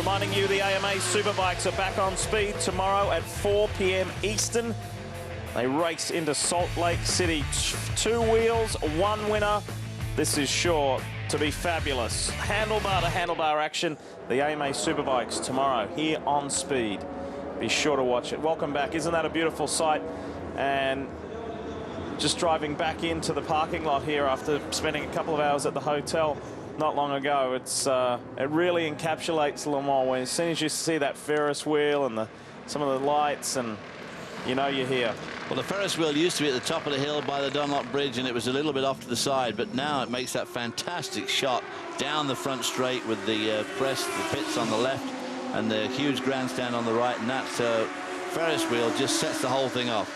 Reminding you the AMA Superbikes are back on speed tomorrow at 4 p.m. Eastern. They race into Salt Lake City. 2 wheels, 1 winner. This is sure to be fabulous. Handlebar to handlebar action. The AMA Superbikes tomorrow here on Speed. Be sure to watch it. Welcome back. Isn't that a beautiful sight? And just driving back into the parking lot here after spending a couple of hours at the hotel not long ago. It really encapsulates Le Mans when as soon as you see that Ferris wheel and some of the lights, and you know you're here. Well, the Ferris wheel used to be at the top of the hill by the Dunlop Bridge, and it was a little bit off to the side, but now it makes that fantastic shot down the front straight with the the pits on the left and the huge grandstand on the right, and that Ferris wheel just sets the whole thing off.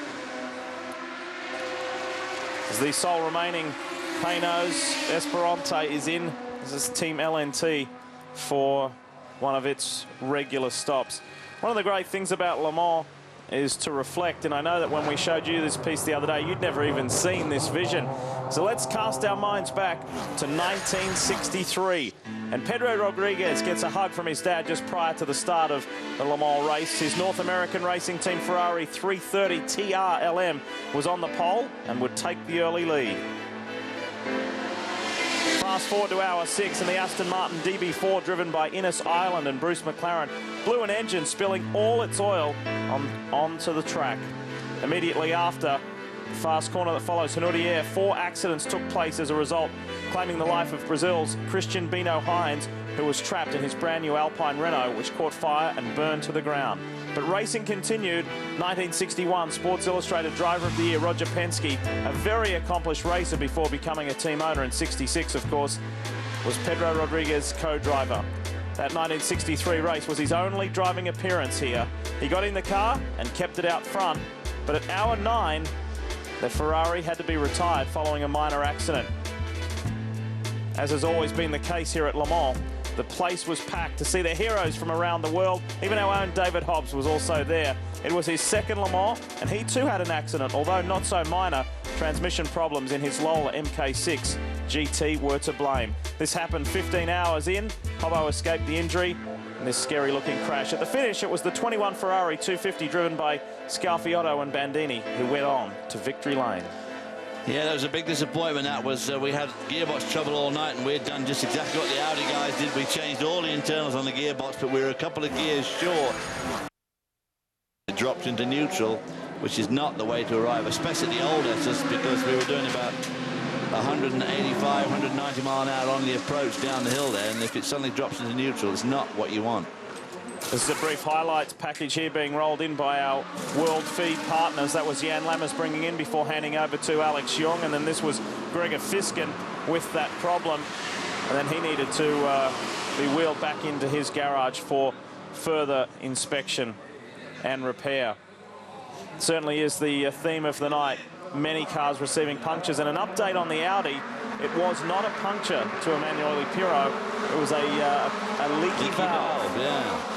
As the sole remaining Paynos Esperante is in. This is Team LNT for one of its regular stops. One of the great things about Le Mans is to reflect, and I know that when we showed you this piece the other day, you'd never even seen this vision. So let's cast our minds back to 1963. And Pedro Rodriguez gets a hug from his dad just prior to the start of the Le Mans race. His North American racing team Ferrari 330 TRLM was on the pole and would take the early lead. Fast forward to hour 6, and the Aston Martin DB4, driven by Innes Ireland and Bruce McLaren, blew an engine, spilling all its oil onto the track. Immediately after the fast corner that follows Henaudière, 4 accidents took place as a result, claiming the life of Brazil's Christian Bino Hines, who was trapped in his brand new Alpine Renault, which caught fire and burned to the ground. But racing continued. 1961 Sports Illustrated Driver of the Year Roger Penske, a very accomplished racer before becoming a team owner in '66, of course, was Pedro Rodriguez's co-driver. That 1963 race was his only driving appearance here. He got in the car and kept it out front, but at hour 9, the Ferrari had to be retired following a minor accident. As has always been the case here at Le Mans, the place was packed to see their heroes from around the world. Even our own David Hobbs was also there. It was his second Le Mans, and he too had an accident, although not so minor. Transmission problems in his Lola MK6 GT were to blame. This happened 15 hours in. Hobbo escaped the injury in this scary-looking crash. At the finish, it was the 21 Ferrari 250 driven by Scarfiotto and Bandini who went on to victory lane. Yeah, that was a big disappointment. That was, we had gearbox trouble all night, and we had done just exactly what the Audi guys did. We changed all the internals on the gearbox, but we were a couple of gears short. It dropped into neutral, which is not the way to arrive, especially the old S's, because we were doing about 185, 190 mile an hour on the approach down the hill there, and if it suddenly drops into neutral, it's not what you want. This is a brief highlights package here being rolled in by our World Feed partners. That was Jan Lammers bringing in before handing over to Alex Young, and then this was Gregor Fiskin with that problem, and then he needed to be wheeled back into his garage for further inspection and repair. Certainly is the theme of the night. Many cars receiving punctures, and an update on the Audi. It was not a puncture to Emanuele Pirro. It was a leaky valve. Yeah.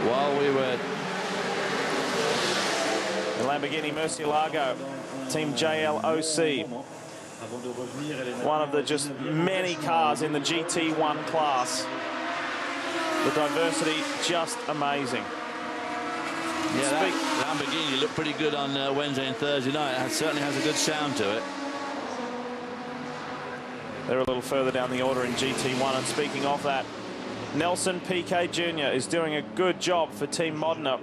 While we were... The Lamborghini Murcielago, Team JLOC. One of the just many cars in the GT1 class. The diversity, just amazing. Yeah, that Lamborghini looked pretty good on Wednesday and Thursday night. It certainly has a good sound to it. They're a little further down the order in GT1, and speaking of that, Nelson Piquet Jr. is doing a good job for Team Modena.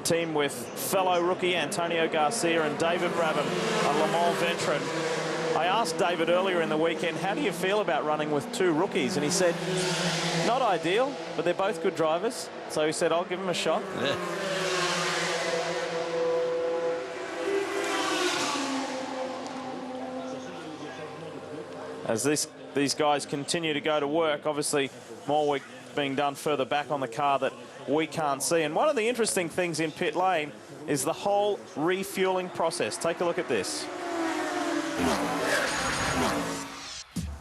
Team with fellow rookie Antonio Garcia and David Brabham, a Le Mans veteran. I asked David earlier in the weekend, how do you feel about running with 2 rookies? And he said, not ideal, but they're both good drivers. So he said, I'll give them a shot. Yeah. As these guys continue to go to work, obviously more work being done further back on the car that we can't see. And one of the interesting things in pit lane is the whole refueling process. Take a look at this.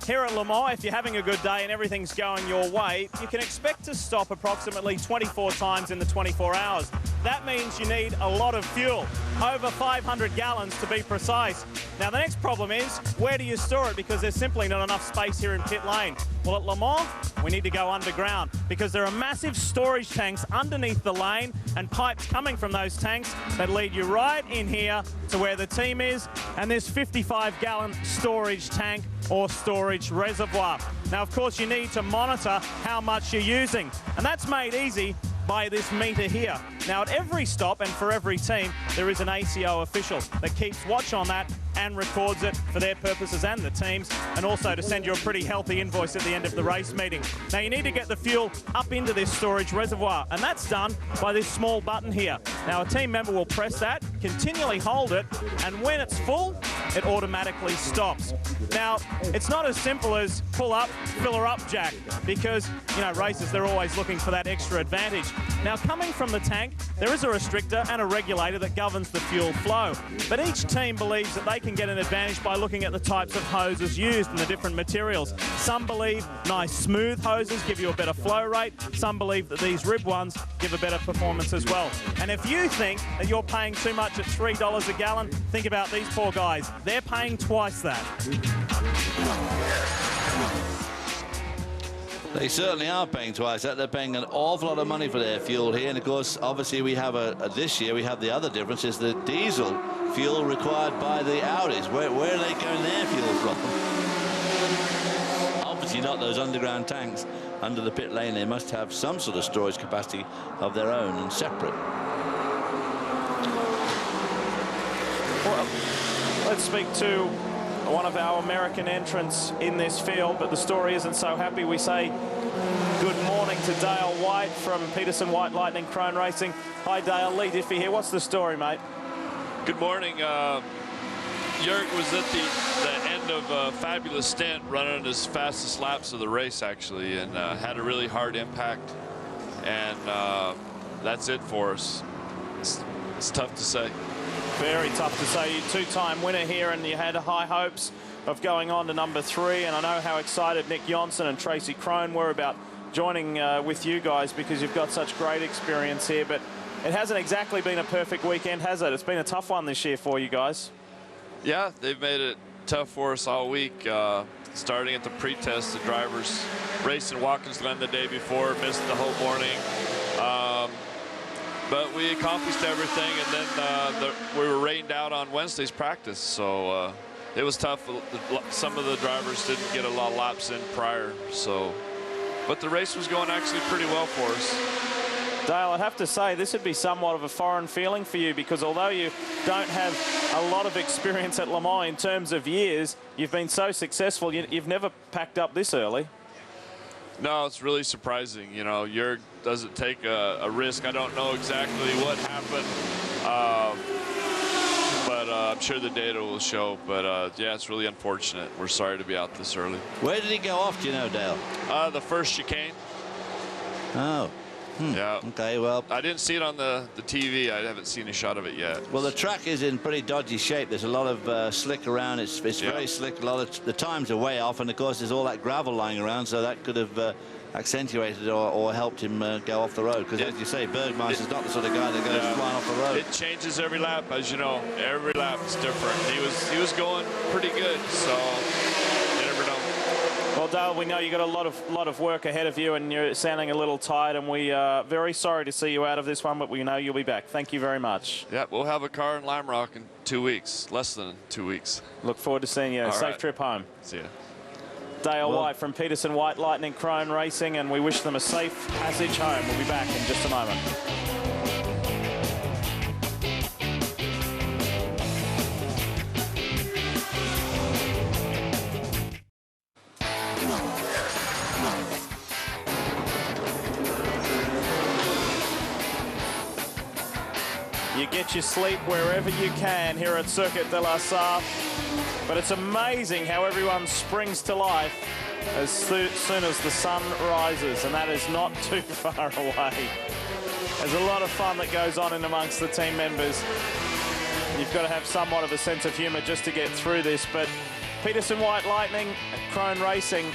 Here at Le Mans, if you're having a good day and everything's going your way, you can expect to stop approximately 24 times in the 24 hours. That means you need a lot of fuel, over 500 gallons to be precise. Now, the next problem is, where do you store it? Because there's simply not enough space here in pit lane. Well, at Le Mans, we need to go underground because there are massive storage tanks underneath the lane and pipes coming from those tanks that lead you right in here to where the team is, and this 55-gallon storage tank or storage reservoir. Now, of course, you need to monitor how much you're using, and that's made easy by this meter here. Now, at every stop and for every team, there is an ACO official that keeps watch on that and records it for their purposes and the teams, and also to send you a pretty healthy invoice at the end of the race meeting. Now, you need to get the fuel up into this storage reservoir, and that's done by this small button here. Now, a team member will press that, continually hold it, and when it's full, it automatically stops. Now, it's not as simple as pull up, fill her up, Jack, because, you know, racers, they're always looking for that extra advantage. Now, coming from the tank, there is a restrictor and a regulator that governs the fuel flow, but each team believes that they can get an advantage by looking at the types of hoses used and the different materials. Some believe nice smooth hoses give you a better flow rate. Some believe that these rib ones give a better performance as well. And if you think that you're paying too much at $3 a gallon, think about these poor guys. They're paying twice that. They certainly are paying twice that. They're paying an awful lot of money for their fuel here. And of course, obviously, we have this year, we have the other difference is the diesel fuel required by the Audis. Where are they getting their fuel from? Obviously not those underground tanks under the pit lane. They must have some sort of storage capacity of their own and separate. Well, let's speak to one of our American entrants in this field, but the story isn't so happy. We say good morning to Dale White from Peterson White Lightning Crone Racing. Hi Dale, Lee Diffie here. What's the story, mate? Good morning. Jörg was at the end of a fabulous stint running his fastest laps of the race, actually, and had a really hard impact, and that's it for us. It's tough to say. Very tough to say. You two-time winner here, and you had high hopes of going on to number 3, and I know how excited Nick Johnson and Tracy Crone were about joining with you guys because you've got such great experience here, but it hasn't exactly been a perfect weekend, has it? It's been a tough one this year for you guys. Yeah, they've made it tough for us all week. Starting at the pre-test, the drivers raced in Watkins Glen the day before, missed the whole morning. But we accomplished everything, and then we were rained out on Wednesday's practice, so it was tough. Some of the drivers didn't get a lot of laps in prior, so. But the race was going actually pretty well for us. Dale, I'd have to say this would be somewhat of a foreign feeling for you because although you don't have a lot of experience at Le Mans in terms of years, you've been so successful, you've never packed up this early. No, it's really surprising. You know, Jörg doesn't take a risk. I don't know exactly what happened, but I'm sure the data will show. But yeah, it's really unfortunate. We're sorry to be out this early. Where did he go off, do you know, Dale? The first chicane. Oh. Yeah. Okay, well, I didn't see it on the TV. I haven't seen a shot of it yet. Well, the track is in pretty dodgy shape. There's a lot of slick around. It's very slick. A lot of the times are way off, and of course there's all that gravel lying around, so that could have accentuated or helped him go off the road. Because as you say, Bergmeister's not the sort of guy that goes flying off the road. It changes every lap, as you know. Every lap is different. He was going pretty good, so you never know. Well, Dale, we know you've got a lot of work ahead of you, and you're sounding a little tired, and we are very sorry to see you out of this one, but we know you'll be back. Thank you very much. Yeah, we'll have a car in Lime Rock in 2 weeks, less than 2 weeks. Look forward to seeing you. Safe trip home. See ya. Dale White from Peterson White Lightning Crone Racing, and we wish them a safe passage home. We'll be back in just a moment. You get your sleep wherever you can here at Circuit de la Sarthe. But it's amazing how everyone springs to life as soon as the sun rises, and that is not too far away. There's a lot of fun that goes on in amongst the team members. You've got to have somewhat of a sense of humour just to get through this, but Peterson White Lightning and Crone Racing,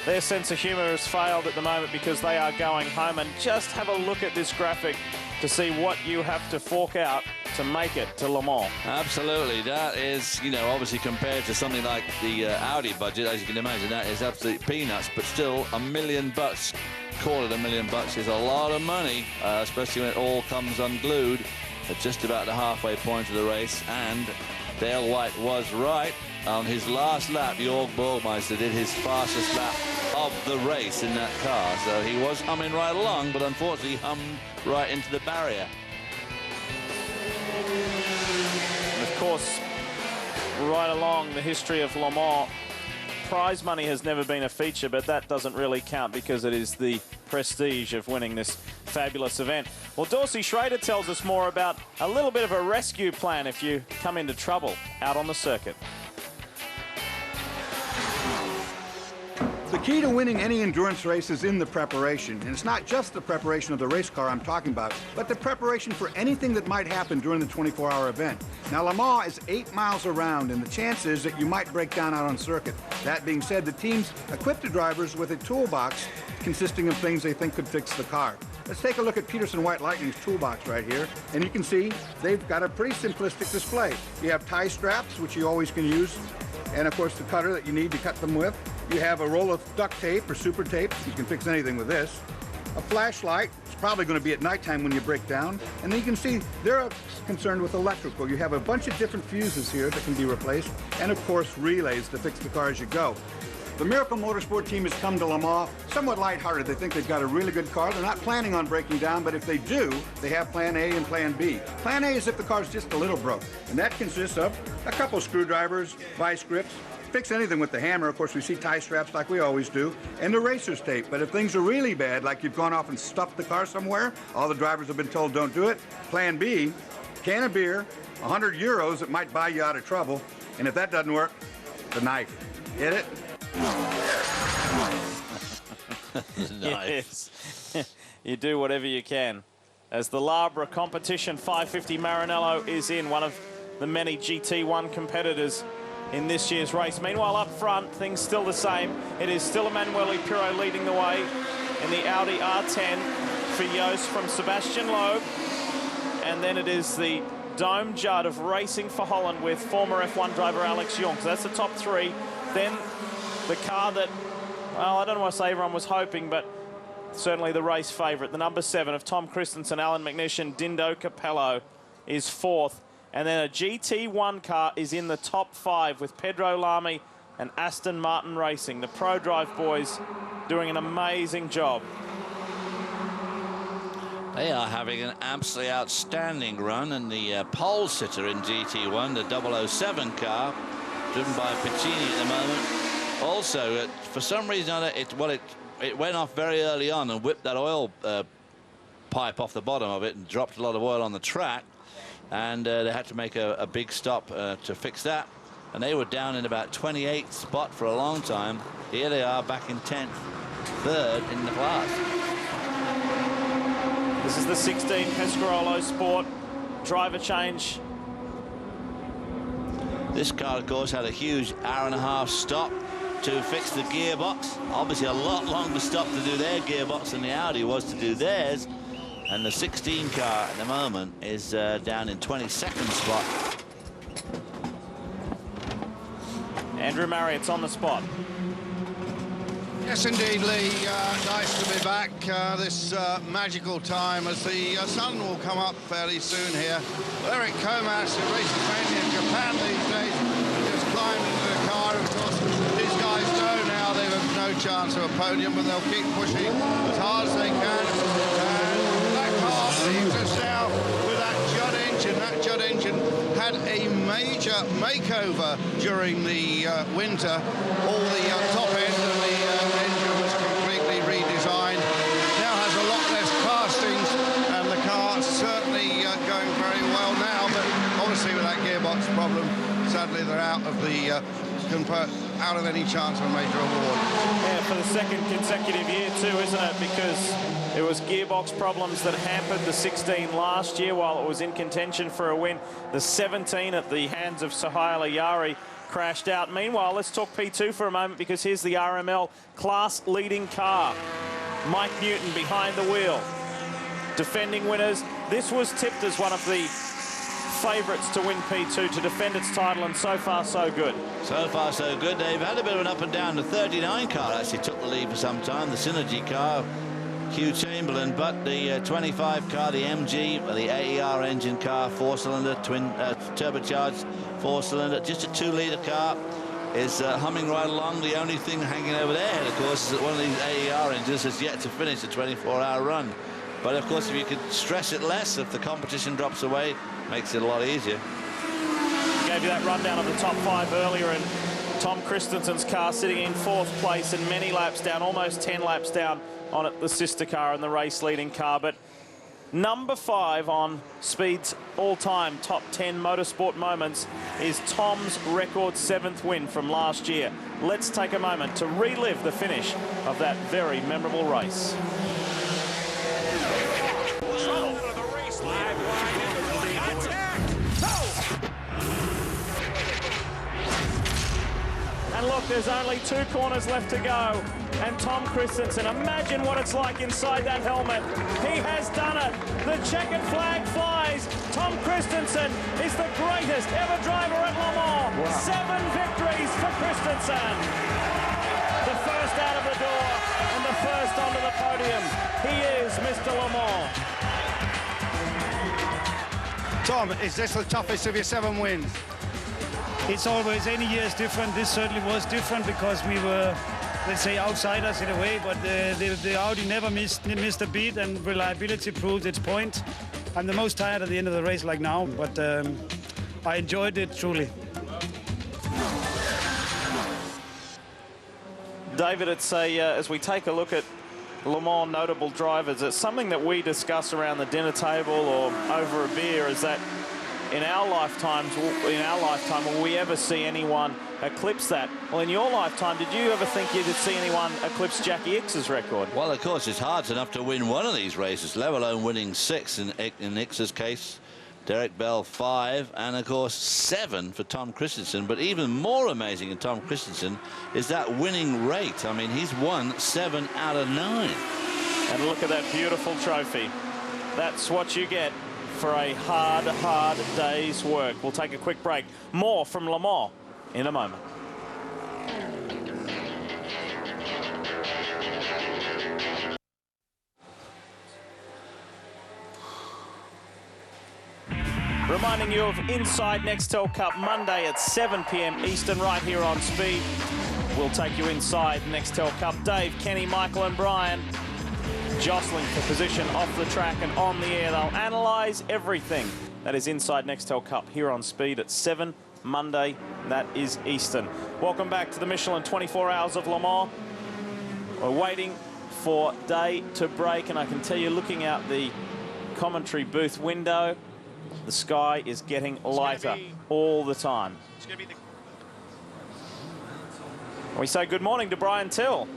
their sense of humour has failed at the moment because they are going home. And just have a look at this graphic to see what you have to fork out to make it to Le Mans. Absolutely. That is, you know, obviously compared to something like the Audi budget, as you can imagine, that is absolute peanuts, but still $1 million, call it $1 million, is a lot of money, especially when it all comes unglued at just about the halfway point of the race. And Dale White was right. On his last lap, Jörg Burmeister did his fastest lap of the race in that car. So he was humming right along, but unfortunately hummed right into the barrier. And of course, right along the history of Le Mans, prize money has never been a feature, but that doesn't really count because it is the prestige of winning this fabulous event. Well, Dorsey Schrader tells us more about a little bit of a rescue plan if you come into trouble out on the circuit. The key to winning any endurance race is in the preparation. And it's not just the preparation of the race car I'm talking about, but the preparation for anything that might happen during the 24-hour event. Now, Le Mans is 8 miles around, and the chance is that you might break down out on circuit. That being said, the teams equip the drivers with a toolbox consisting of things they think could fix the car. Let's take a look at Peterson White Lightning's toolbox right here, and you can see they've got a pretty simplistic display. You have tie straps, which you always can use, and of course the cutter that you need to cut them with. You have a roll of duct tape or super tape. You can fix anything with this. A flashlight. It's probably going to be at nighttime when you break down. And then you can see they're concerned with electrical. You have a bunch of different fuses here that can be replaced. And of course, relays to fix the car as you go. The Miracle Motorsport team has come to Le Mans somewhat lighthearted. They think they've got a really good car. They're not planning on breaking down, but if they do, they have plan A and plan B. Plan A is if the car's just a little broke. And that consists of a couple screwdrivers, vice grips, fix anything with the hammer. Of course, we see tie straps like we always do, and the racer's tape. But if things are really bad, like you've gone off and stuffed the car somewhere, all the drivers have been told don't do it. Plan B, can of beer, 100 euros that might buy you out of trouble. And if that doesn't work, the knife. Get it? Yes. You do whatever you can. As the Labra competition 550 Maranello is in, one of the many GT1 competitors in this year's race. Meanwhile, up front, things still the same. It is still Emanuele Pirro leading the way in the Audi R10 for Jost from Sebastian Loeb. And then it is the Dome Judd of Racing for Holland with former F1 driver Alex Young. So that's the top three. Then the car that, well, I don't want to say everyone was hoping, but certainly the race favourite, the number 7 of Tom Kristensen, Alan McNish, Dindo Capello is 4th. And then a GT1 car is in the top 5 with Pedro Lamy and Aston Martin Racing. The ProDrive boys doing an amazing job. They are having an absolutely outstanding run, and the pole sitter in GT1, the 007 car, driven by Piccini at the moment. Also, for some reason, it went off very early on and whipped that oil pipe off the bottom of it and dropped a lot of oil on the track. And they had to make a big stop to fix that. And they were down in about 28th spot for a long time. Here they are back in 10th, 3rd in the class. This is the 16 Pescarolo Sport driver change. This car, of course, had a huge hour-and-a-half stop to fix the gearbox. Obviously, a lot longer stop to do their gearbox than the Audi was to do theirs. And the 16 car at the moment is down in 22nd spot. Andrew Marriott's on the spot. Yes, indeed, Lee. Nice to be back this magical time as the sun will come up fairly soon here. Eric Comas, who races mainly in Japan these days, just climbed into the car. Of course, these guys know now they have no chance of a podium, but they'll keep pushing as hard as they can. Leaves us now with that Judd engine. That Judd engine had a major makeover during the winter. All the top end of the engine was completely redesigned. Now has a lot less castings, and the car certainly going very well now. But obviously with that gearbox problem, sadly they're out of any chance of a major award. Yeah, for the second consecutive year too, isn't it? Because it was gearbox problems that hampered the 16 last year while it was in contention for a win. The 17 at the hands of Suhail Ayari crashed out. Meanwhile, let's talk P2 for a moment, because here's the RML class-leading car. Mike Newton behind the wheel. Defending winners. This was tipped as one of the favourites to win P2, to defend its title, and so far so good. So far so good. They've had a bit of an up and down. The 39 car actually took the lead for some time. The Synergy car, Hugh Chamberlain, but the 25 car, the MG, the AER engine car, 4-cylinder, twin turbocharged 4-cylinder, just a 2-litre car, is humming right along. The only thing hanging over their head, of course, is that one of these AER engines has yet to finish a 24-hour run. But of course, if you could stress it less, if the competition drops away, makes it a lot easier. Gave you that rundown of the top 5 earlier, and Tom Kristensen's car sitting in 4th place and many laps down, almost 10 laps down on it, the sister car and the race leading car. But number 5 on Speed's all-time top 10 motorsport moments is Tom's record 7th win from last year. Let's take a moment to relive the finish of that very memorable race. And look, there's only 2 corners left to go. And Tom Kristensen, imagine what it's like inside that helmet. He has done it. The checkered flag flies. Tom Kristensen is the greatest ever driver at Le Mans. Wow. 7 victories for Kristensen. The first out of the door and the first onto the podium. He is Mr. Le Mans. Tom, is this the toughest of your 7 wins? It's always, any year is different. This certainly was different because we were, let's say, outsiders in a way, but the Audi never missed a beat, and reliability proved its point. I'm the most tired at the end of the race like now, but I enjoyed it truly. David, it's as we take a look at Le Mans notable drivers, it's something that we discuss around the dinner table or over a beer, is that in our lifetime, will we ever see anyone eclipse that? Well, in your lifetime, did you ever think you'd see anyone eclipse Jackie Ickx's record? Well, of course, it's hard enough to win one of these races, let alone winning 6 in Ickx's case. Derek Bell 5, and of course 7 for Tom Kristensen. But even more amazing in Tom Kristensen is that winning rate. I mean, he's won 7 out of 9. And look at that beautiful trophy. That's what you get for a hard day's work. We'll take a quick break. More from Le Mans in a moment. Reminding you of Inside Nextel Cup Monday at 7 p.m. Eastern right here on Speed. We'll take you inside Nextel Cup. Dave, Kenny, Michael and Brian jostling for position off the track and on the air. They'll analyse everything that is inside Nextel Cup here on Speed at 7 Monday. That is Eastern. Welcome back to the Michelin 24 Hours of Le Mans. We're waiting for day to break, and I can tell you, looking out the commentary booth window, the sky is getting lighter all the time. We say good morning to Brian Till.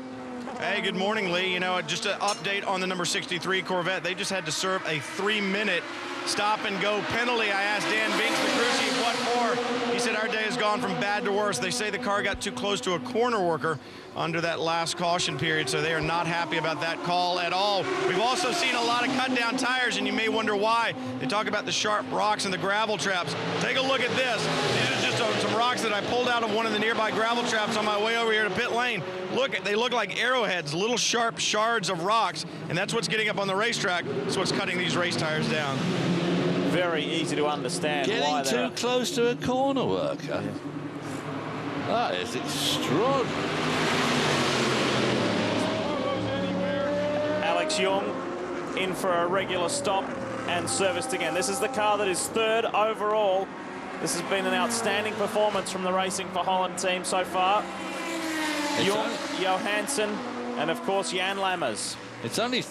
Hey, good morning, Lee. You know, just an update on the number 63 Corvette. They just had to serve a 3-minute stop-and-go penalty. I asked Dan Binks, the crew chief, what for? He said our day has gone from bad to worse. They say the car got too close to a corner worker under that last caution period, so they are not happy about that call at all. We've also seen a lot of cut-down tires, and you may wonder why. They talk about the sharp rocks and the gravel traps. Take a look at this. These are just some rocks that I pulled out of one of the nearby gravel traps on my way over here to pit lane. Look, they look like arrowheads, little sharp shards of rocks, and that's what's getting up on the racetrack. That's what's cutting these race tires down. Very easy to understand why getting too close to a corner worker. That is extraordinary. Alex Young in for a regular stop and serviced again. This is the car that is 3rd overall. This has been an outstanding performance from the Racing for Holland team so far. Young, Johansson, and of course Jan Lammers. It's only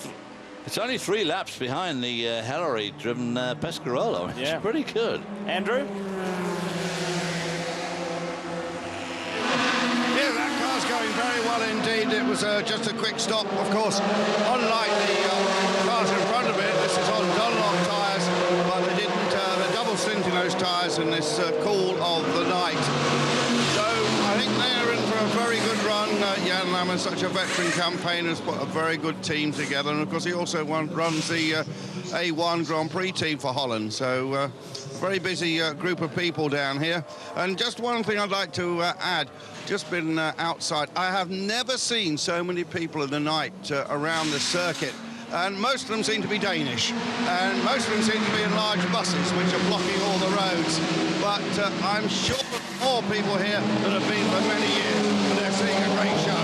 3 laps behind the Hillary-driven Pescarolo. It's pretty good. Andrew? Yeah, that car's going very well indeed. It was just a quick stop, of course. Unlike the cars in front of it, this is on Dunlop tyres, but they didn't the double stint in those tyres in this cool of the night. So I think they're in for a very good run. Jan Lammers, such a veteran campaigner, has put a very good team together, and of course he also runs the A1 Grand Prix team for Holland. So very busy group of people down here. And just one thing I'd like to add, just been outside. I have never seen so many people in the night around the circuit. And most of them seem to be Danish. And most of them seem to be in large buses, which are blocking all the roads. But I'm sure more people here that have been for many years, and they're seeing a great show.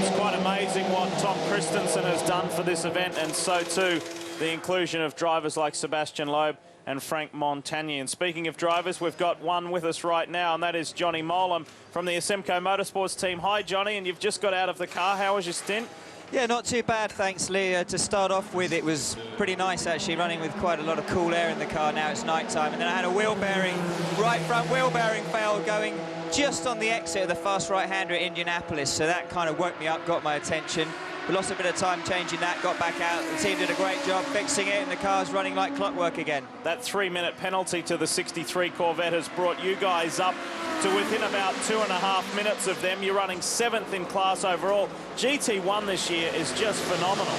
It's quite amazing what Tom Kristensen has done for this event, and so too the inclusion of drivers like Sebastian Loeb and Frank Montagny. And speaking of drivers, we've got one with us right now, and that is Johnny Mowlem from the Asemco Motorsports team. Hi, Johnny, and you've just got out of the car. How was your stint? Yeah, not too bad, thanks, Lee. To start off with, it was pretty nice, actually, running with quite a lot of cool air in the car. Now it's night time, and then I had a wheel bearing, right front wheel bearing fail going just on the exit of the fast right-hander at Indianapolis, so that kind of woke me up, got my attention. We lost a bit of time changing that, got back out. The team did a great job fixing it, and the car's running like clockwork again. That 3-minute penalty to the 63 Corvette has brought you guys up to within about 2.5 minutes of them. You're running 7th in class overall. GT1 this year is just phenomenal.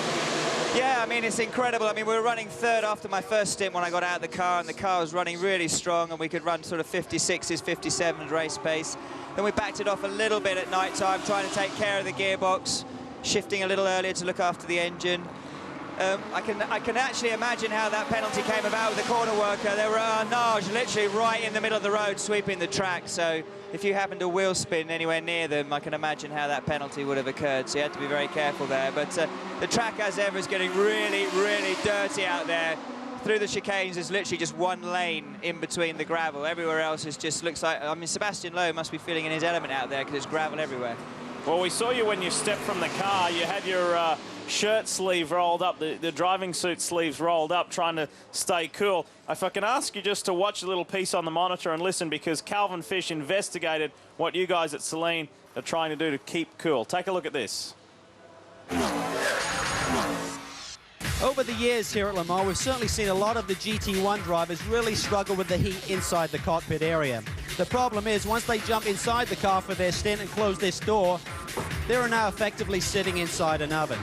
Yeah, I mean, it's incredible. I mean, we were running 3rd after my first stint when I got out of the car, and the car was running really strong, and we could run sort of 56s, 57s race pace. Then we backed it off a little bit at night time, trying to take care of the gearbox, shifting a little earlier to look after the engine. I can actually imagine how that penalty came about with the corner worker. There were Nage literally right in the middle of the road sweeping the track, so if you happened to wheel spin anywhere near them, I can imagine how that penalty would have occurred, so you had to be very careful there. But the track, as ever, is getting really, really dirty out there. Through the chicanes, there's literally just one lane in between the gravel. Everywhere else is just looks like, I mean, Sebastian Loeb must be feeling in his element out there because there's gravel everywhere. Well, we saw you when you stepped from the car. You had your shirt sleeve rolled up, the driving suit sleeves rolled up, trying to stay cool. If I can ask you just to watch a little piece on the monitor and listen, because Calvin Fish investigated what you guys at Saleen are trying to do to keep cool. Take a look at this. Over the years here at Le Mans, we've certainly seen a lot of the GT1 drivers really struggle with the heat inside the cockpit area. The problem is, once they jump inside the car for their stint and close this door, they are now effectively sitting inside an oven.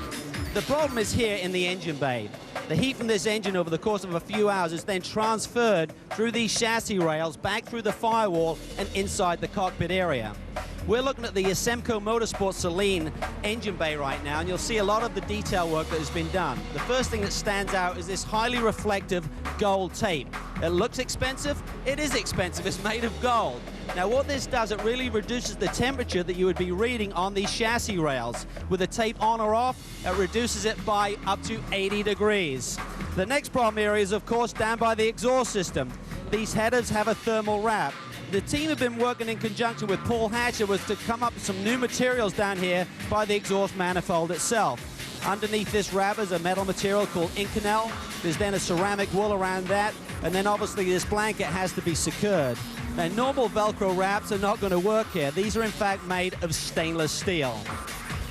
The problem is here in the engine bay. The heat from this engine over the course of a few hours is then transferred through these chassis rails, back through the firewall and inside the cockpit area. We're looking at the Asemco Motorsports Saleen engine bay right now, and you'll see a lot of the detail work that has been done. The first thing that stands out is this highly reflective gold tape. It looks expensive. It is expensive. It's made of gold. Now, what this does, it really reduces the temperature that you would be reading on these chassis rails. With the tape on or off, it reduces it by up to 80 degrees. The next problem area is, of course, down by the exhaust system. These headers have a thermal wrap. The team have been working in conjunction with Paul Hatcher to come up with some new materials down here by the exhaust manifold itself. Underneath this wrap is a metal material called Inconel. There's then a ceramic wool around that, and then obviously this blanket has to be secured. Now, normal Velcro wraps are not going to work here. These are in fact made of stainless steel.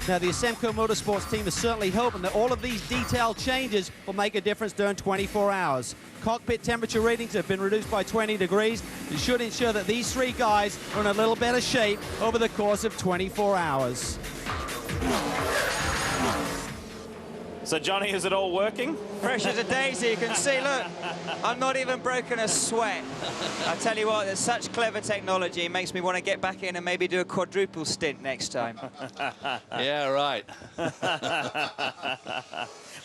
Now, the Asemco Motorsports team is certainly hoping that all of these detailed changes will make a difference during 24 hours. Cockpit temperature readings have been reduced by 20 degrees. It should ensure that these three guys are in a little better shape over the course of 24 hours. So, Johnny, is it all working? Fresh as a daisy, you can see, look, I'm not even broken a sweat. I tell you what, there's such clever technology, it makes me want to get back in and maybe do a quadruple stint next time. Yeah, right.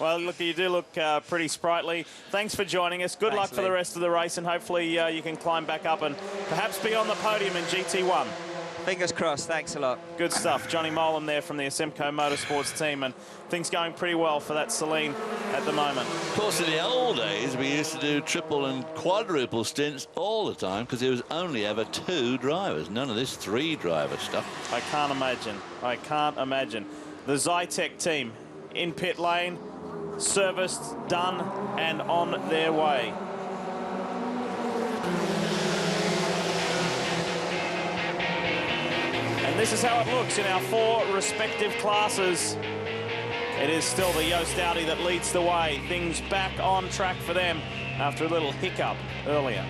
Well, look, you do look pretty sprightly. Thanks for joining us. Good luck for the rest of the race, and hopefully you can climb back up and perhaps be on the podium in GT1. Fingers crossed, thanks a lot. Good stuff. Johnny Mowlem there from the Asemco Motorsports team, and things going pretty well for that Saleen at the moment. Of course, in the old days, we used to do triple and quadruple stints all the time because there was only ever 2 drivers. None of this 3-driver stuff. I can't imagine. I can't imagine. The Zytec team in pit lane, serviced, done, and on their way. And this is how it looks in our 4 respective classes. It is still the Yost Audi that leads the way. Things back on track for them after a little hiccup earlier.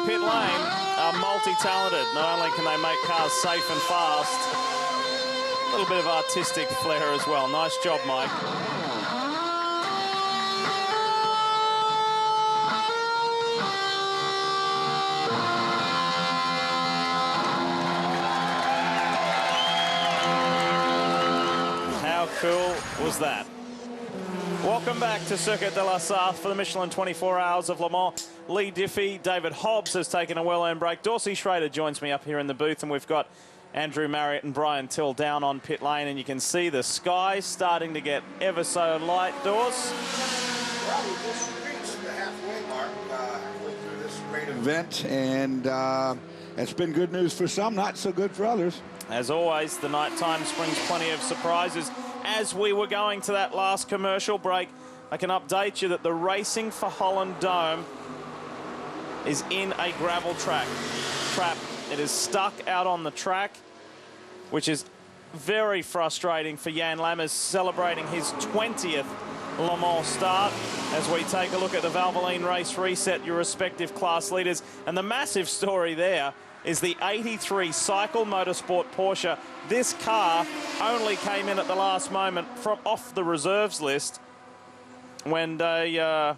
pit lane are multi-talented. Not only can they make cars safe and fast, a little bit of artistic flair as well. Nice job, Mike. How cool was that? Welcome back to Circuit de la Sarthe for the Michelin 24 Hours of Le Mans. Lee Diffie, David Hobbs has taken a well-earned break. Dorsey Schrader joins me up here in the booth, and we've got Andrew Marriott and Brian Till down on pit lane, and you can see the sky starting to get ever so light, Dors. Well, we just reached the halfway mark, halfway through this great event, and it's been good news for some, not so good for others. As always, the night time brings plenty of surprises. As we were going to that last commercial break, I can update you that the Racing for Holland Dome is in a gravel trap. It is stuck out on the track, which is very frustrating for Jan Lammers, celebrating his 20th Le Mans start. As we take a look at the Valvoline race reset, your respective class leaders, and the massive story there is the 83 Cycle Motorsport Porsche. This car only came in at the last moment from off the reserves list when the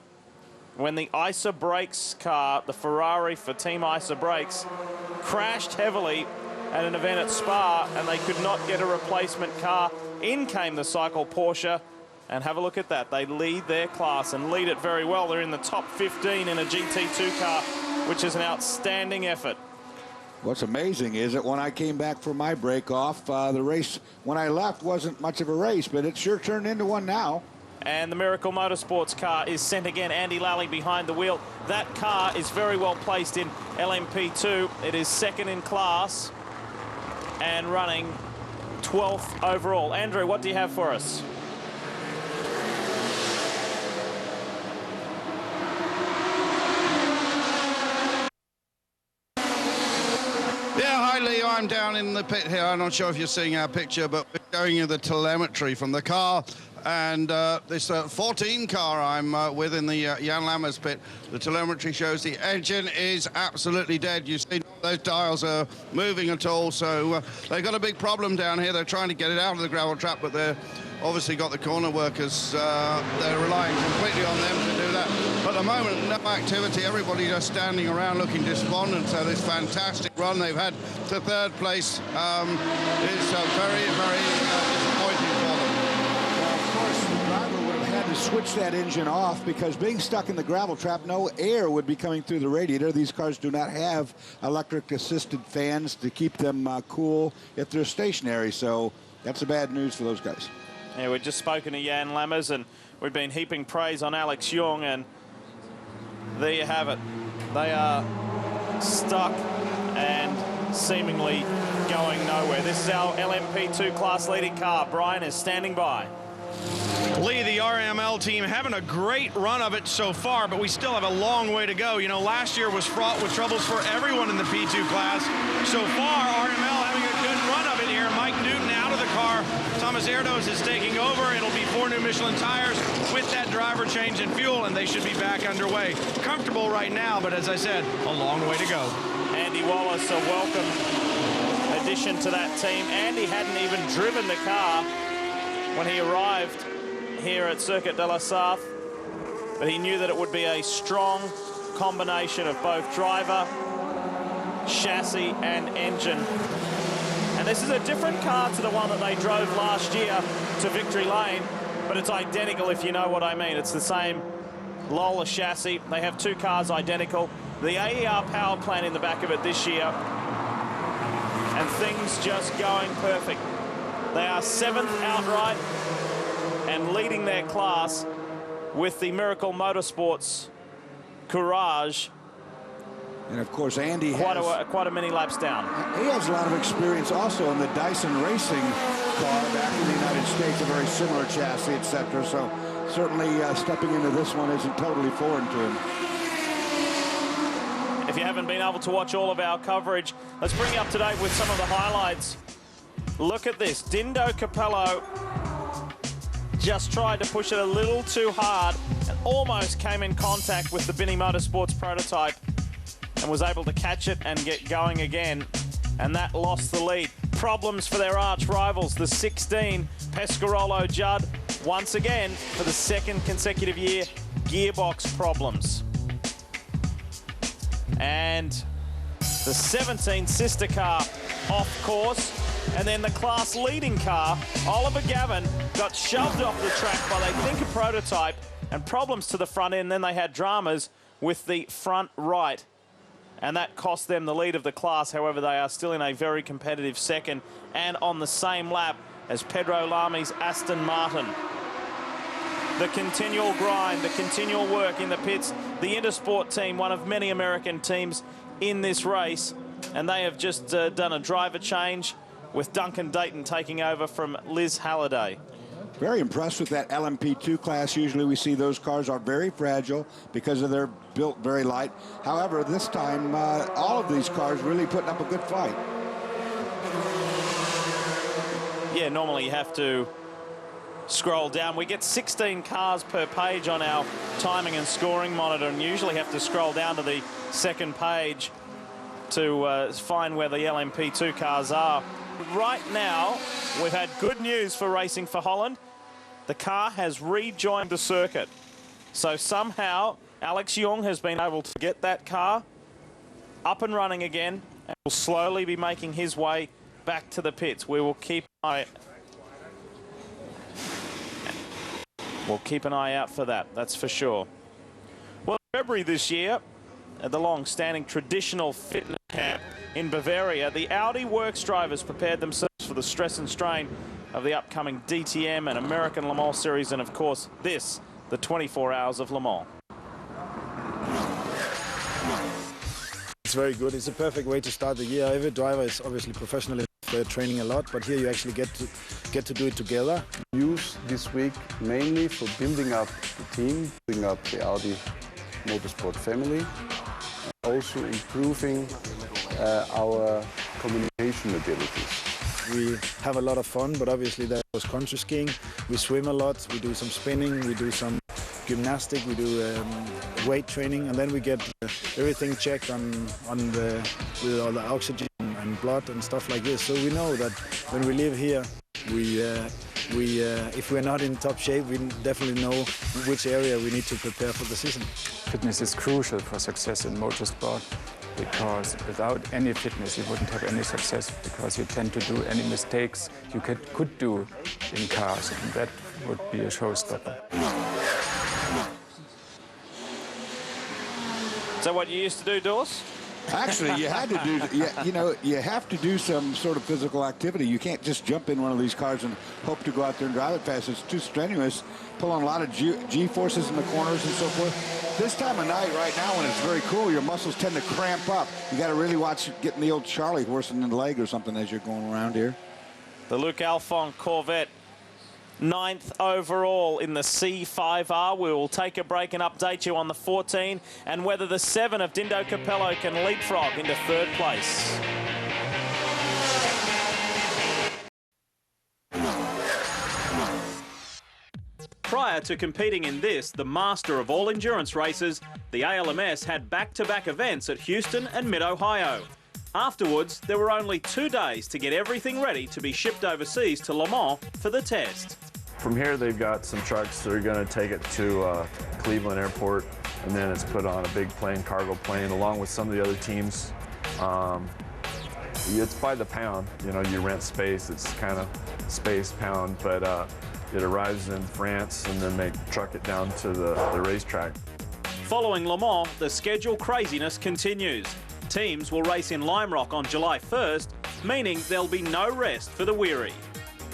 ISA Brakes car, the Ferrari for Team ISA Brakes, crashed heavily at an event at Spa, and they could not get a replacement car. In came the Cycle Porsche, and have a look at that. They lead their class and lead it very well. They're in the top 15 in a GT2 car, which is an outstanding effort. What's amazing is that when I came back from my break off, the race when I left wasn't much of a race, but it sure turned into one now. And the Miracle Motorsports car is sent again. Andy Lally behind the wheel. That car is very well placed in LMP2. It is second in class and running 12th overall. Andrew, what do you have for us? Hi Lee, I'm down in the pit here. I'm not sure if you're seeing our picture, but we're showing you the telemetry from the car. And this 14 car I'm with in the Jan Lammers pit. The telemetry shows the engine is absolutely dead. You see those dials are moving at all, so they've got a big problem down here. They're trying to get it out of the gravel trap, but they're obviously got the corner workers. They're relying completely on them to do that. But at the moment, no activity. Everybody just standing around looking despondent. So this fantastic run they've had to third place is very, very disappointing for them. Well, of course, the driver would have had to switch that engine off, because being stuck in the gravel trap, no air would be coming through the radiator. These cars do not have electric-assisted fans to keep them cool if they're stationary. So that's the bad news for those guys. Yeah, we've just spoken to Jan Lammers, and we've been heaping praise on Alex Young, and there you have it. They are stuck and seemingly going nowhere. This is our LMP2 class leading car. Brian is standing by. Lee, the RML team having a great run of it so far, but we still have a long way to go. You know, last year was fraught with troubles for everyone in the P2 class. So far, RML having a good run of it here. Mike Newton out of the car. Thomas Erdos is taking over. It'll be 4 new Michelin tires with that driver change in fuel, and they should be back underway. Comfortable right now, but as I said, a long way to go. Andy Wallace, a welcome addition to that team. Andy hadn't even driven the car when he arrived here at Circuit de la Sarthe, but he knew that it would be a strong combination of both driver, chassis and engine. And this is a different car to the one that they drove last year to Victory Lane, but it's identical, if you know what I mean. It's the same Lola chassis. They have 2 cars identical. The AER power plant in the back of it this year, and things just going perfect. They are 7th outright and leading their class with the Miracle Motorsports Courage. And of course, Andy quite a many laps down. He has a lot of experience also in the Dyson Racing car back in the United States, a very similar chassis, etc. So certainly stepping into this one isn't totally foreign to him. If you haven't been able to watch all of our coverage, let's bring you up to date with some of the highlights. Look at this. Dindo Capello just tried to push it a little too hard and almost came in contact with the Binny Motorsports prototype. and was able to catch it and get going again, and that lost the lead. Problems for their arch rivals, the 16 Pescarolo Judd, once again for the second consecutive year, gearbox problems. And the 17 sister car off course, and then the class leading car, Oliver Gavin, got shoved off the track by, they think, a prototype, and problems to the front end. Then they had dramas with the front right, and that cost them the lead of the class. However, they are still in a very competitive second and on the same lap as Pedro Lami's Aston Martin. The continual grind, the continual work in the pits, the Intersport team, one of many American teams in this race, and they have just done a driver change with Duncan Dayton taking over from Liz Halliday. Very impressed with that LMP2 class. Usually we see those cars are very fragile because of their built very light. However, this time, all of these cars really putting up a good fight. Yeah, normally you have to scroll down. We get 16 cars per page on our timing and scoring monitor, and usually have to scroll down to the second page to find where the LMP2 cars are. Right now, we've had good news for Racing for Holland. The car has rejoined the circuit. So somehow, Alex Young has been able to get that car up and running again, and will slowly be making his way back to the pits. We will keep an eye out for that, that's for sure. Well, February this year, at the long-standing traditional fitness camp in Bavaria, the Audi Works drivers prepared themselves for the stress and strain of the upcoming DTM and American Le Mans series, and of course this, the 24 Hours of Le Mans. It's very good. It's a perfect way to start the year. Every driver is obviously professional. They're training a lot, but here you actually get to do it together. Use this week mainly for building up the team, building up the Audi Motorsport family, also improving our communication abilities. We have a lot of fun, but obviously there was country skiing. We swim a lot, we do some spinning, we do some gymnastic, we do weight training, and then we get everything checked with all the oxygen and blood and stuff like this. So we know that when we live here, if we're not in top shape, we definitely know which area we need to prepare for the season. Fitness is crucial for success in motorsport, because without any fitness you wouldn't have any success, because you tend to do any mistakes you could do in cars, and that would be a showstopper. Is that what you used to do, Dawes? Actually, you had to do, you have to do some sort of physical activity. You can't just jump in one of these cars and hope to go out there and drive it fast. It's too strenuous, pull on a lot of G-forces in the corners and so forth. This time of night, right now, when it's very cool, your muscles tend to cramp up. You got to really watch getting the old Charlie horse in the leg or something as you're going around here. The Luc Alphon Corvette, 9th overall in the C5R. We will take a break and update you on the 14 and whether the 7 of Dindo Capello can leapfrog into 3rd place. Prior to competing in this, the master of all endurance races, the ALMS had back-to-back events at Houston and Mid-Ohio. Afterwards, there were only 2 days to get everything ready to be shipped overseas to Le Mans for the test. From here, they've got some trucks that are going to take it to Cleveland Airport, and then it's put on a big plane, cargo plane, along with some of the other teams. It's by the pound. You know, you rent space. It's kind of space pound, but it arrives in France, and then they truck it down to the racetrack. Following Le Mans, the schedule craziness continues. Teams will race in Lime Rock on July 1st, meaning there'll be no rest for the weary.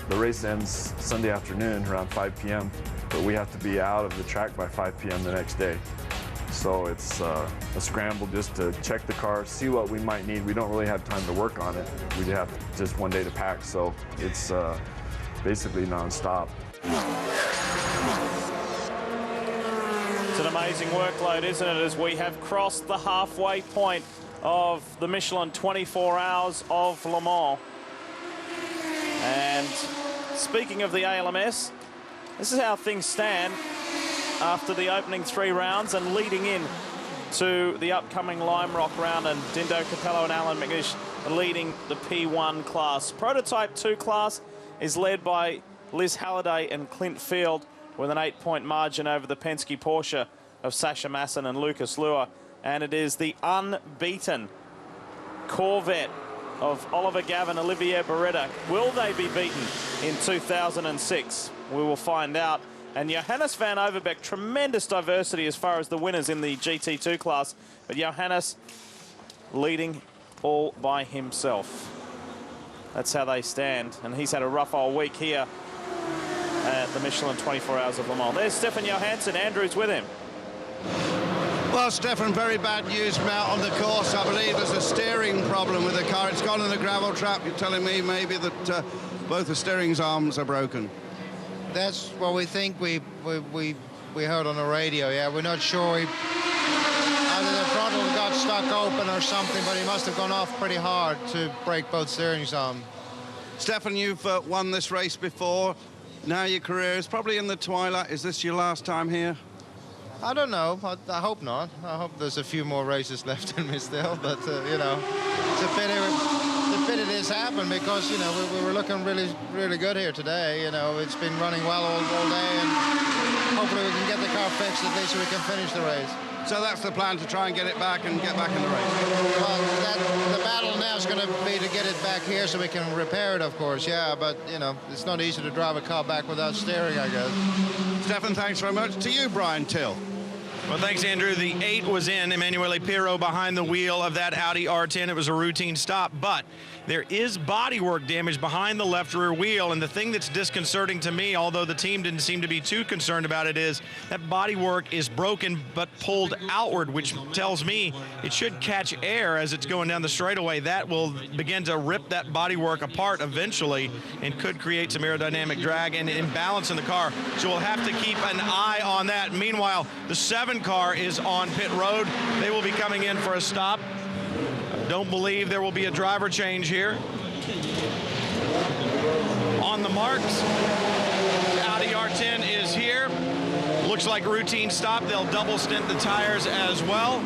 The race ends Sunday afternoon around 5 p.m., but we have to be out of the track by 5 p.m. the next day. So it's a scramble just to check the car, see what we might need. We don't really have time to work on it. We have just 1 day to pack, so it's basically non-stop. It's an amazing workload, isn't it, as we have crossed the halfway point of the Michelin 24 Hours of Le Mans. And speaking of the ALMS, this is how things stand after the opening 3 rounds and leading in to the upcoming Lime Rock round, and Dindo Capello and Alan McNish leading the P1 class. Prototype 2 class is led by Liz Halliday and Clint Field with an 8-point margin over the Penske Porsche of Sasha Masson and Lucas Luer. And it is the unbeaten Corvette of Oliver Gavin, Olivier Beretta. Will they be beaten in 2006? We will find out. And Johannes van Overbeek, tremendous diversity as far as the winners in the GT2 class, but Johannes leading all by himself. That's how they stand, and he's had a rough old week here at the Michelin 24 Hours of Le Mans. There's Stefan Johansson. Andrew's with him. Well, Stefan, very bad news from out on the course. I believe there's a steering problem with the car. It's gone in the gravel trap. You're telling me maybe that both the steering arms are broken. That's what we think. We heard on the radio. Yeah, we're not sure. Either the throttle got stuck open or something, but he must have gone off pretty hard to break both steering arms. Stefan, you've won this race before. Now your career is probably in the twilight. Is this your last time here? I don't know. I hope not. I hope there's a few more races left in me still. But, you know, it's a pity this happened because, you know, we were looking really good here today. You know, it's been running well all day, and hopefully we can get the car fixed at least so we can finish the race. So that's the plan, to try and get it back and get back in the race? Well, the battle now is going to be to get it back here so we can repair it, of course, yeah. But, you know, it's not easy to drive a car back without steering, I guess. Stefan, thanks very much. To you, Brian Till. Well, thanks, Andrew. The 8 was in. Emanuele Pirro behind the wheel of that Audi R10. It was a routine stop, but there is bodywork damage behind the left rear wheel, and the thing that's disconcerting to me, although the team didn't seem to be too concerned about it, is that bodywork is broken but pulled outward, which tells me it should catch air as it's going down the straightaway. That will begin to rip that bodywork apart eventually and could create some aerodynamic drag and imbalance in the car. So we'll have to keep an eye on that. Meanwhile, the 7 car is on pit road. They will be coming in for a stop. Don't believe there will be a driver change here. On the marks, the Audi R10 is here. Looks like routine stop. They'll double stint the tires as well.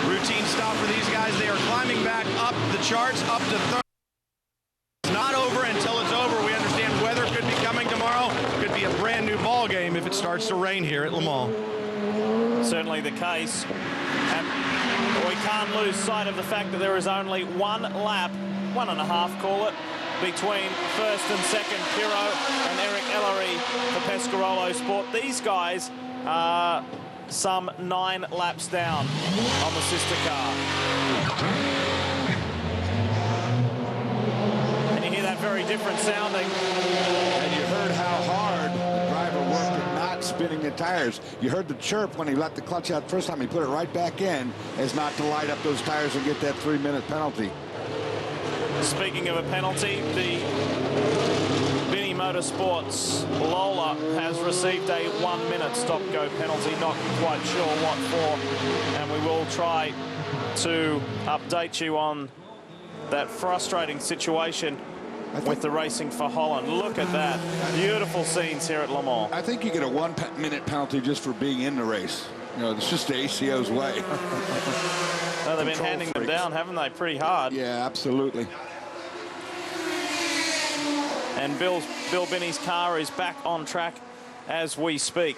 Routine stop for these guys. They are climbing back up the charts, up to third. It's not over until it's over. We understand weather could be coming tomorrow. Could be a brand new ball game if it starts to rain here at Le Mans. Certainly the case. And we can't lose sight of the fact that there is only 1 lap, 1.5 call it, between first and second, Pirro and Eric Ellery for Pescarolo Sport. These guys are some 9 laps down on the sister car. And you hear that very different sounding. And you heard how hard the driver worked at not spinning the tires. You heard the chirp when he let the clutch out the first time. He put it right back in as not to light up those tires and get that 3-minute penalty. Speaking of a penalty, the Vinny Motorsports Lola has received a 1-minute stop-go penalty. Not quite sure what for, and we will try to update you on that frustrating situation with the Racing for Holland. Look at that. Beautiful scenes here at Le Mans. I think you get a 1-minute penalty just for being in the race. You know, it's just the ACO's way. No, they've been handing them down, haven't they? Pretty hard. Yeah, absolutely. And Bill Binney's car is back on track as we speak.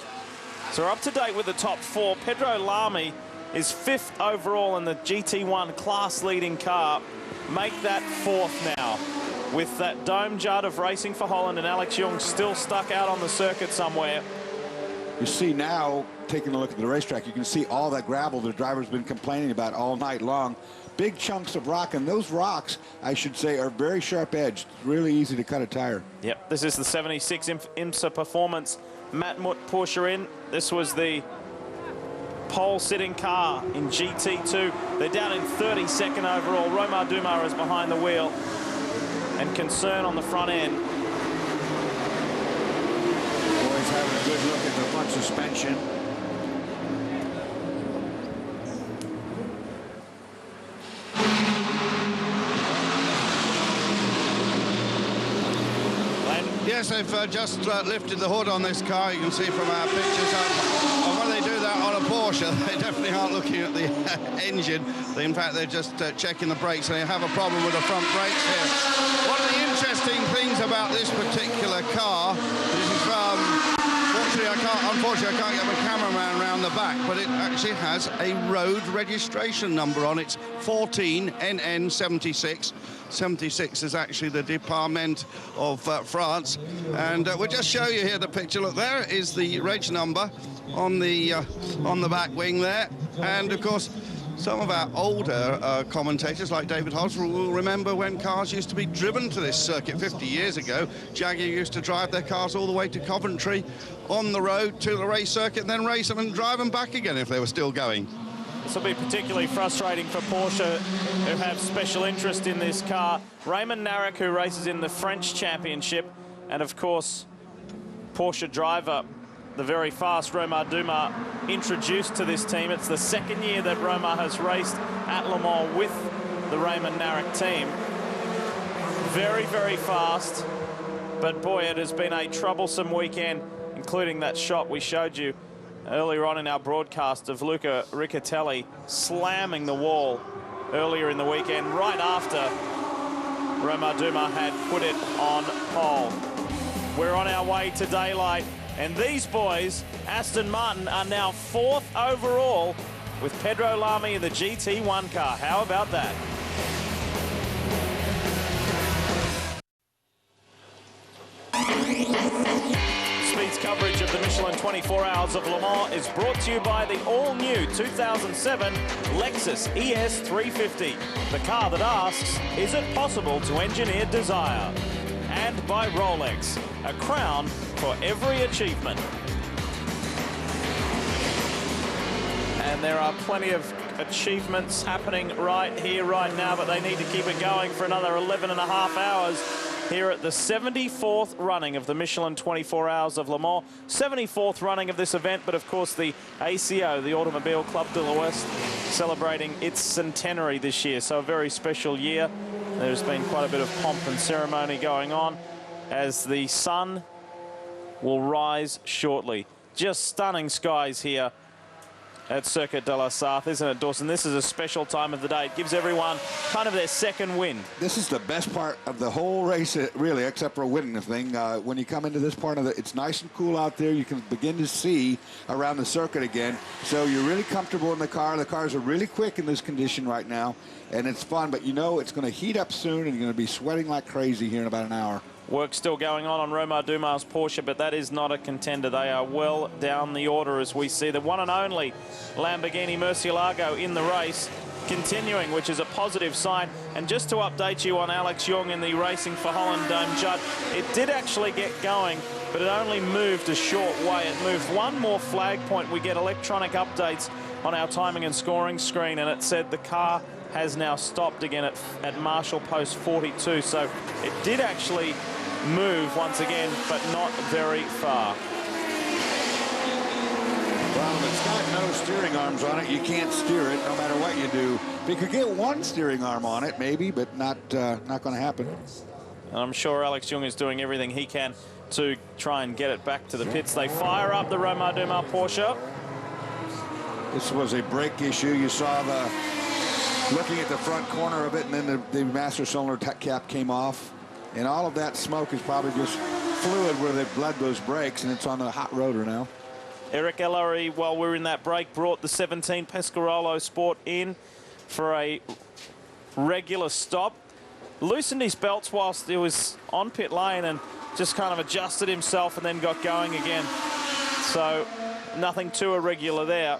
So we're up to date with the top 4. Pedro Lamy is 5th overall in the GT1 class-leading car. Make that 4th now. With that dome judd of Racing for Holland and Alex Young still stuck out on the circuit somewhere. You see now, taking a look at the racetrack, you can see all that gravel the driver's been complaining about all night long. Big chunks of rock, and those rocks, I should say, are very sharp-edged. Really easy to cut a tire. Yep, this is the 76 IMSA Performance Matt Mutt Porsche in. This was the pole-sitting car in GT2. They're down in 32nd overall. Romar Dumar is behind the wheel, and Concern on the front end. Boys having a good look at the front suspension. Yes, they've just lifted the hood on this car. You can see from our pictures. And when they do that on a Porsche, they definitely aren't looking at the engine. In fact, they're just checking the brakes, and they have a problem with the front brakes here. One of the interesting things about this particular car is, unfortunately, I can't get my cameraman around the back, but it actually has a road registration number on it, 14NN76. 76 is actually the Department of France, and we'll just show you here the picture. Look, there is the reg number on the back wing there, and of course some of our older commentators like David Hobbs will remember when cars used to be driven to this circuit 50 years ago. Jaguar used to drive their cars all the way to Coventry on the road to the race circuit and then race them and drive them back again if they were still going. This will be particularly frustrating for Porsche, who have special interest in this car. Raymond Narek, who races in the French Championship, and of course, Porsche driver, the very fast Romain Dumas, introduced to this team. It's the second year that Romain has raced at Le Mans with the Raymond Narek team. Very, very fast, but boy, it has been a troublesome weekend, including that shot we showed you earlier on in our broadcast of Luca Riccatelli slamming the wall earlier in the weekend, right after Romain Dumas had put it on pole. We're on our way to daylight, and these boys, Aston Martin, are now 4th overall with Pedro Lamy in the GT1 car. How about that? Speed's coverage of the Michelin 24 Hours of Le Mans is brought to you by the all-new 2007 Lexus ES350, the car that asks, is it possible to engineer desire? And by Rolex, a crown for every achievement. And there are plenty of achievements happening right here, right now, but they need to keep it going for another 11.5 hours here at the 74th running of the Michelin 24 Hours of Le Mans. 74th running of this event, but of course the ACO, the Automobile Club de l'Ouest, celebrating its centenary this year. So a very special year. There's been quite a bit of pomp and ceremony going on as the sun will rise shortly. Just stunning skies here at Circuit de la Sarthe, isn't it, Dawson? This is a special time of the day. It gives everyone kind of their second wind. This is the best part of the whole race, really, except for winning the thing. When you come into this part of it, it's nice and cool out there. You can begin to see around the circuit again. So you're really comfortable in the car. The cars are really quick in this condition right now, and it's fun. But you know it's going to heat up soon, and you're going to be sweating like crazy here in about an hour. Work still going on Romain Dumas' Porsche, but that is not a contender. They are well down the order as we see the one and only Lamborghini Murcielago in the race continuing, which is a positive sign. And just to update you on Alex Young in the Racing for Holland Dome Judd, it did actually get going, but it only moved a short way. It moved one more flag point. We get electronic updates on our timing and scoring screen, and it said the car has now stopped again at Marshall Post 42. So it did actually move once again, but not very far. Well, if it's got no steering arms on it, you can't steer it no matter what you do. You could get one steering arm on it, maybe, but not going to happen. And I'm sure Alex Young is doing everything he can to try and get it back to the pits. They fire up the Romain Dumas Porsche. This was a brake issue. You saw looking at the front corner of it, and then the master cylinder cap came off. And all of that smoke is probably just fluid where they've bled those brakes, and it's on the hot rotor now. Eric Ellery, while we're in that break, brought the 17 Pescarolo Sport in for a regular stop. Loosened his belts whilst he was on pit lane and just kind of adjusted himself and then got going again. So nothing too irregular there.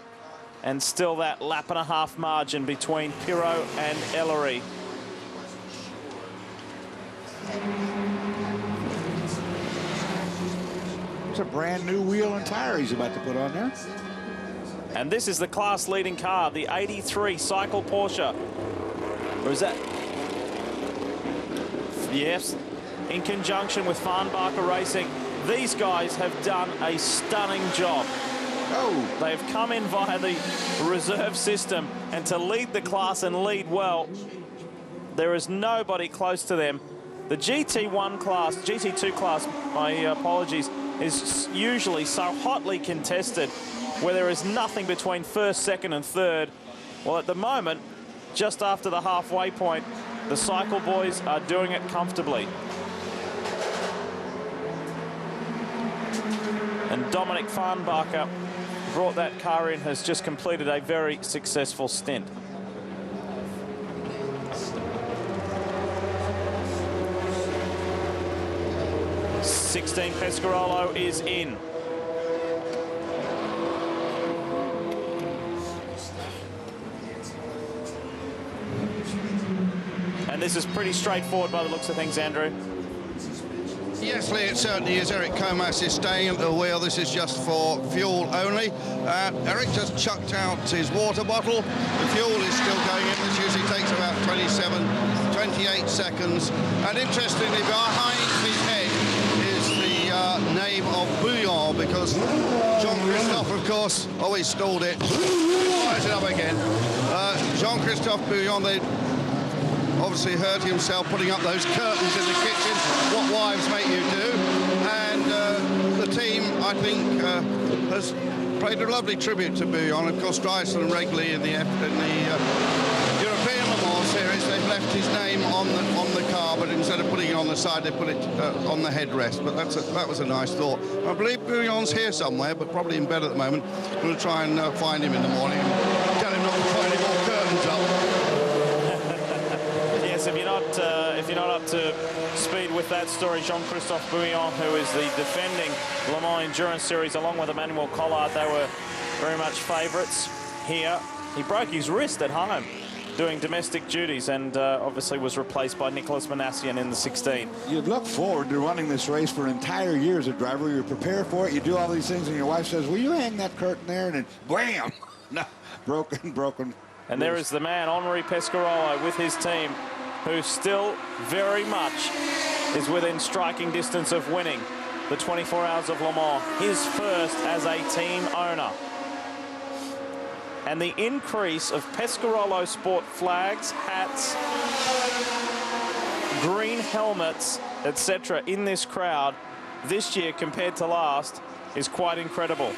And still that lap and a half margin between Pirot and Ellery. It's a brand new wheel and tire he's about to put on there. And this is the class leading car, the 83 Cycle Porsche. Or is that? Yes, in conjunction with Farnbacher Racing. These guys have done a stunning job. Oh. They've come in via the reserve system, and to lead the class and lead well, there is nobody close to them. The GT1 class, GT2 class, my apologies, is usually so hotly contested where there is nothing between first, second and third. Well, at the moment, just after the halfway point, the Cycle Boys are doing it comfortably. And Dominic Farnbacher brought that car in, has just completed a very successful stint. 16 Pescarolo is in. And this is pretty straightforward by the looks of things, Andrew. Yes, Lee, it certainly is. Eric Comas is staying at the wheel. This is just for fuel only. Eric just chucked out his water bottle. The fuel is still going in, which usually takes about 28 seconds. And interestingly, behind his head is the name of Boullion, because Jean-Christophe, of course, always stalled it. Fires it up again. Jean-Christophe Boullion, they obviously hurt himself putting up those curtains in the kitchen, what wives make you do. And the team, I think, has paid a lovely tribute to Boullion. Of course, drives them regularly in the European Le Mans series. They've left his name on the car, but instead of putting it on the side, they put it on the headrest. But that was a nice thought. I believe Bouillon's here somewhere, but probably in bed at the moment. I'm going to try and find him in the morning and tell him not to put any more curtains up. If you're not up to speed with that story, Jean-Christophe Boullion, who is the defending Le Mans Endurance Series, along with Emmanuel Collard, they were very much favourites here. He broke his wrist at home doing domestic duties, and obviously was replaced by Nicolas Manassian in the 16. You'd look forward to running this race for an entire year as a driver. You're prepared for it. You do all these things, and your wife says, will you hang that curtain there? And then, blam! No, broken. And there is the man, Henri Pescarolo, with his team, who still very much is within striking distance of winning the 24 Hours of Le Mans, his first as a team owner. And the increase of Pescarolo Sport flags, hats, green helmets, etc. in this crowd this year compared to last is quite incredible.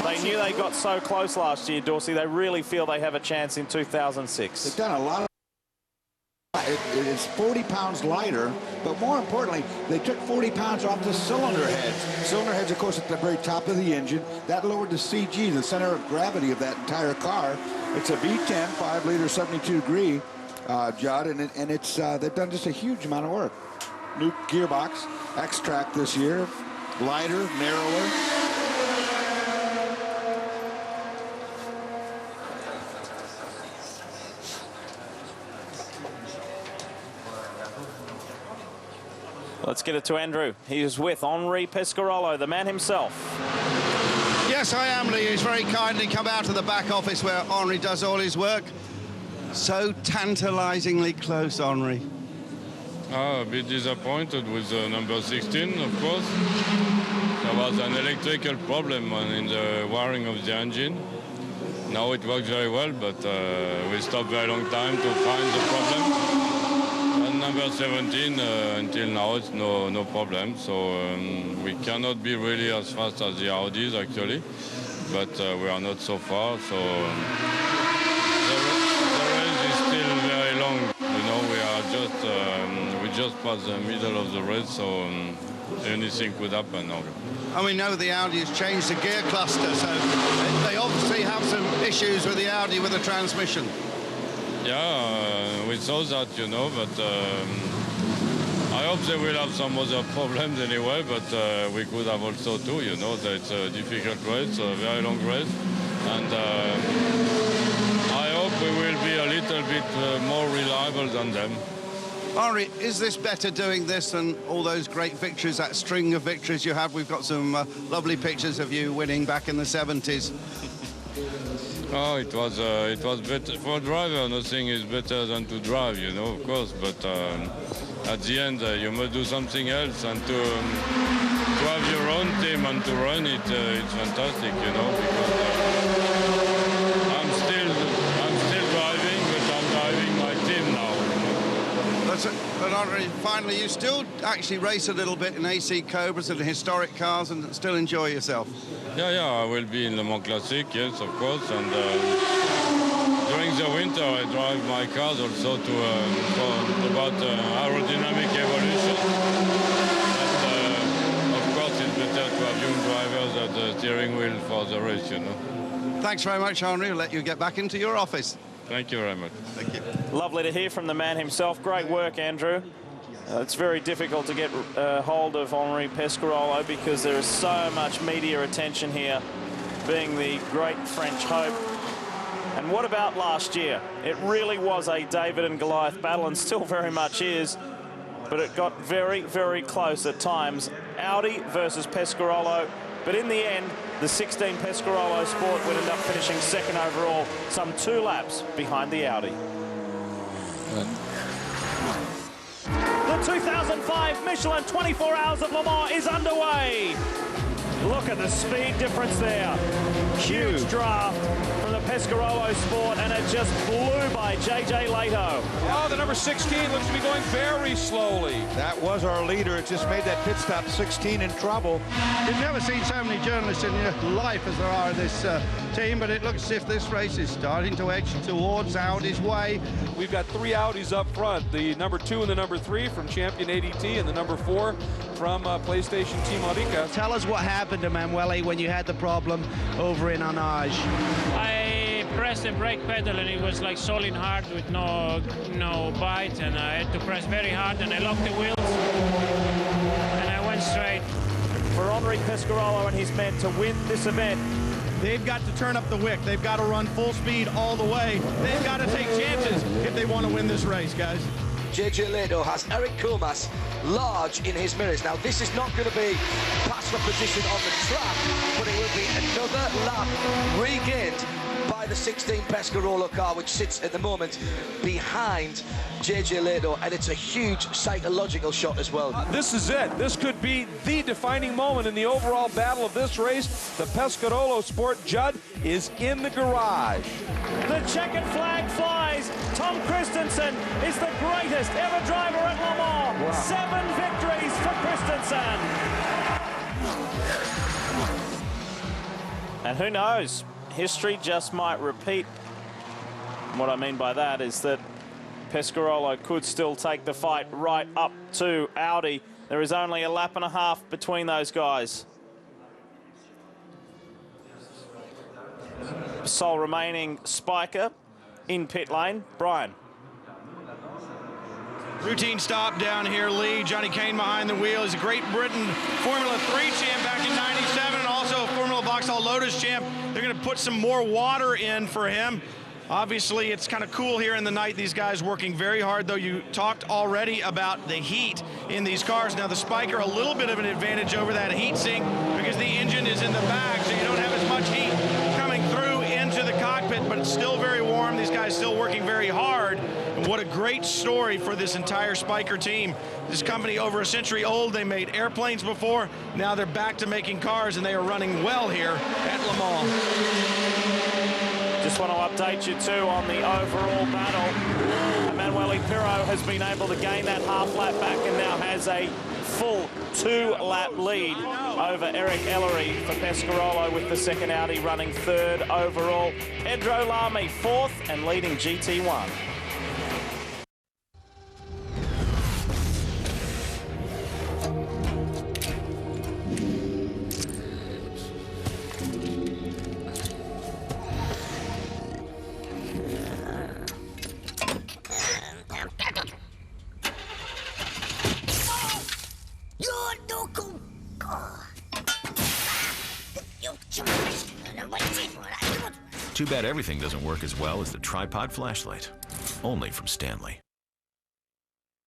They knew they got so close last year, Dorsey. They really feel they have a chance in 2006. They've done a lot of it's 40 pounds lighter, but more importantly, they took 40 pounds off the cylinder heads. Cylinder heads, of course, at the very top of the engine. That lowered the CG, the center of gravity of that entire car. It's a V10, 5-liter, 72-degree, Judd, and it's they've done just a huge amount of work. New gearbox, X-Track this year, lighter, narrower. Let's get it to Andrew. He is with Henri Pescarolo, the man himself. Yes, I am, Lee. He's very kindly come out of the back office where Henri does all his work. So tantalizingly close, Henri. A bit disappointed with number 16, of course. There was an electrical problem in the wiring of the engine. Now it works very well, but we stopped very long time to find the problem. And number 17, until now, it's no problem. So we cannot be really as fast as the Audis, actually. But we are not so far. So the race is still very long. You know, we just passed the middle of the race, so anything could happen now. And we know the Audi has changed the gear cluster, so they obviously have some issues with the Audi with the transmission. Yeah, we saw that, you know, but I hope they will have some other problems anyway, but we could have also too, you know, that it's a difficult race, a very long race, and I hope we will be a little bit more reliable than them. Henri, is this better doing this than all those great victories, that string of victories you had? We've got some lovely pictures of you winning back in the 70s. Oh, it was better for a driver. Nothing is better than to drive, you know, of course. But at the end, you must do something else, and to have your own team and to run it, it's fantastic, you know. Because I'm still driving, but I'm driving my team now. You know? But Henri, finally, you still actually race a little bit in AC Cobras and historic cars and still enjoy yourself. Yeah, I will be in Le Mans Classic, yes, of course. And during the winter, I drive my cars also to about aerodynamic evolution. But, of course, it's better to have young drivers at the steering wheel for the race, you know. Thanks very much, Henri. We'll let you get back into your office. Thank you very much. Thank you. Lovely to hear from the man himself. Great work, Andrew. It's very difficult to get hold of Henri Pescarolo because there is so much media attention here, being the great French hope. And what about last year? It really was a David and Goliath battle, and still very much is, but it got very, very close at times. Audi versus Pescarolo, but in the end, the 16 Pescarolo Sport would end up finishing second overall, some 2 laps behind the Audi. The 2005 Michelin 24 Hours of Le Mans is underway. Look at the speed difference there. Huge draft from the Pescarolo Sport, and it just blew by JJ Leto. Oh, the number 16 looks to be going very slowly. That was our leader. It just made that pit stop. 16 in trouble. You've never seen so many journalists in your life as there are in this team, but it looks as if this race is starting to edge towards Audi's way. We've got 3 Audis up front, the number 2 and the number 3 from Champion ADT, and the number 4 from PlayStation Team Arica. Tell us what happened to Mowlem when you had the problem over in Arnage. I pressed the brake pedal and it was like solid hard with no bite, and I had to press very hard and I locked the wheels and I went straight. For Henri Pescarolo and his men to win this event, they've got to turn up the wick. They've got to run full speed all the way. They've got to take chances if they want to win this race, guys. JJ Leto has Eric Comas large in his mirrors. Now, this is not going to be past the position on the track, but it will be another lap regained by the 16 Pescarolo car, which sits at the moment behind JJ Leto, and it's a huge psychological shot as well. This is it. This could be the defining moment in the overall battle of this race. The Pescarolo Sport Judd is in the garage. The checkered flag flies. Tom Kristensen is the greatest ever driver at Le Mans. Wow. 7 victories for Kristensen. And who knows? History just might repeat. What I mean by that is that Pescarolo could still take the fight right up to Audi. There is only a lap and a half between those guys. Sole remaining spiker in pit lane, Brian. Routine stop down here, Lee. Johnny Kane behind the wheel. He's a Great Britain Formula 3 champ back in '97 and also a Formula Vauxhall Lotus champ. They're going to put some more water in for him. Obviously, it's kind of cool here in the night. These guys working very hard, though. You talked already about the heat in these cars. Now, the Spiker, a little bit of an advantage over that heat sink because the engine is in the back, so you don't have as much heat coming through into the cockpit, but it's still very warm. These guys still working very hard. And what a great story for this entire Spiker team. This company over a century old. They made airplanes before. Now they're back to making cars, and they are running well here at Le Mans. Just want to update you too on the overall battle. Emmanuel Pirro has been able to gain that half lap back and now has a full 2-lap lead over Eric Ellery for Pescarolo, with the second Audi running 3rd overall. Pedro Lamy 4th and leading GT1. Too bad everything doesn't work as well as the tripod flashlight. Only from Stanley.